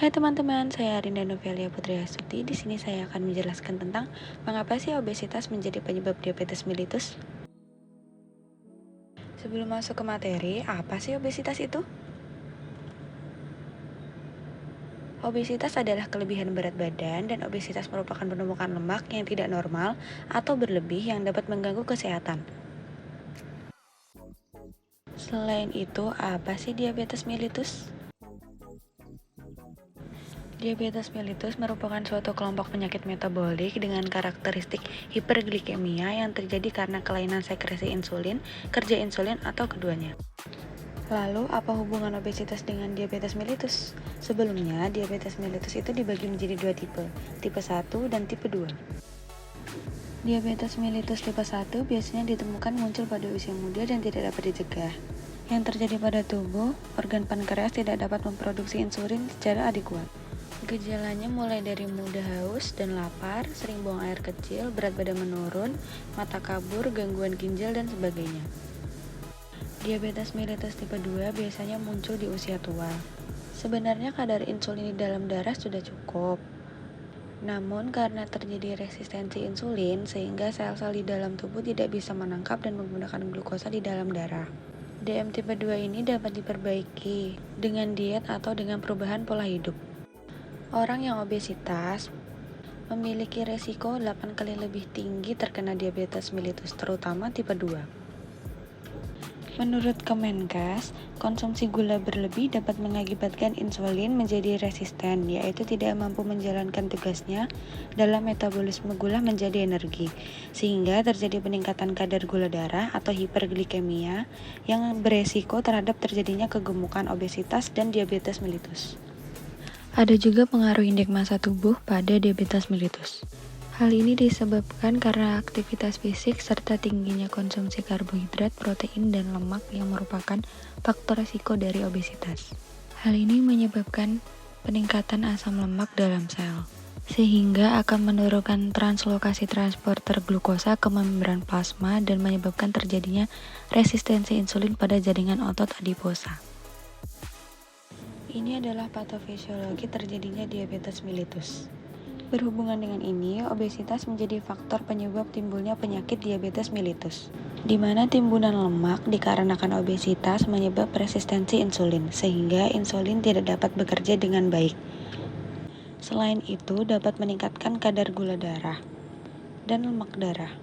Hai teman-teman, saya Arinda Novelia Putri Astuti. Di sini saya akan menjelaskan tentang mengapa sih obesitas menjadi penyebab diabetes mellitus. Sebelum masuk ke materi, apa sih obesitas itu? Obesitas adalah kelebihan berat badan dan obesitas merupakan penumpukan lemak yang tidak normal atau berlebih yang dapat mengganggu kesehatan. Selain itu, apa sih diabetes mellitus? Diabetes mellitus merupakan suatu kelompok penyakit metabolik dengan karakteristik hiperglikemia yang terjadi karena kelainan sekresi insulin, kerja insulin, atau keduanya. Lalu, apa hubungan obesitas dengan diabetes mellitus? Sebelumnya, diabetes mellitus itu dibagi menjadi dua tipe 1 dan tipe 2. Diabetes mellitus tipe 1 biasanya ditemukan muncul pada usia muda dan tidak dapat dicegah. Yang terjadi pada tubuh, organ pankreas tidak dapat memproduksi insulin secara adekuat. Gejalanya mulai dari mudah haus dan lapar, sering buang air kecil, berat badan menurun, mata kabur, gangguan ginjal, dan sebagainya. Diabetes mellitus tipe 2 biasanya muncul di usia tua. Sebenarnya kadar insulin di dalam darah sudah cukup. Namun karena terjadi resistensi insulin, sehingga sel-sel di dalam tubuh tidak bisa menangkap dan menggunakan glukosa di dalam darah. DM tipe 2 ini dapat diperbaiki dengan diet atau dengan perubahan pola hidup. Orang yang obesitas memiliki resiko 8 kali lebih tinggi terkena diabetes mellitus, terutama tipe 2. Menurut Kemenkes, konsumsi gula berlebih dapat mengakibatkan insulin menjadi resisten, yaitu tidak mampu menjalankan tugasnya dalam metabolisme gula menjadi energi, sehingga terjadi peningkatan kadar gula darah atau hiperglikemia yang beresiko terhadap terjadinya kegemukan, obesitas, dan diabetes mellitus. Ada juga pengaruh indeks massa tubuh pada diabetes mellitus. Hal ini disebabkan karena aktivitas fisik serta tingginya konsumsi karbohidrat, protein, dan lemak yang merupakan faktor risiko dari obesitas. Hal ini menyebabkan peningkatan asam lemak dalam sel, sehingga akan menurunkan translokasi transporter glukosa ke membran plasma dan menyebabkan terjadinya resistensi insulin pada jaringan otot adiposa. Ini adalah patofisiologi terjadinya diabetes mellitus. Berhubungan dengan ini, obesitas menjadi faktor penyebab timbulnya penyakit diabetes mellitus, di mana timbunan lemak dikarenakan obesitas menyebab resistensi insulin, sehingga insulin tidak dapat bekerja dengan baik. Selain itu, dapat meningkatkan kadar gula darah dan lemak darah.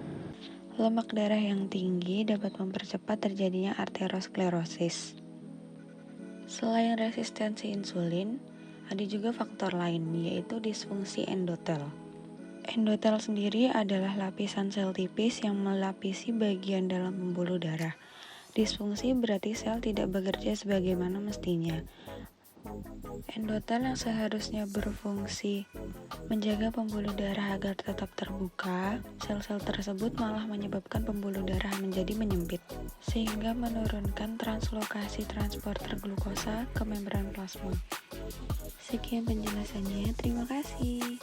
Lemak darah yang tinggi dapat mempercepat terjadinya arteriosklerosis. Selain resistensi insulin, ada juga faktor lain, yaitu disfungsi endotel. Endotel sendiri adalah lapisan sel tipis yang melapisi bagian dalam pembuluh darah. Disfungsi berarti sel tidak bekerja sebagaimana mestinya. Endotel yang seharusnya berfungsi menjaga pembuluh darah agar tetap terbuka, sel-sel tersebut malah menyebabkan pembuluh darah menjadi menyempit, sehingga menurunkan translokasi transporter glukosa ke membran plasma. Sekian penjelasannya, terima kasih.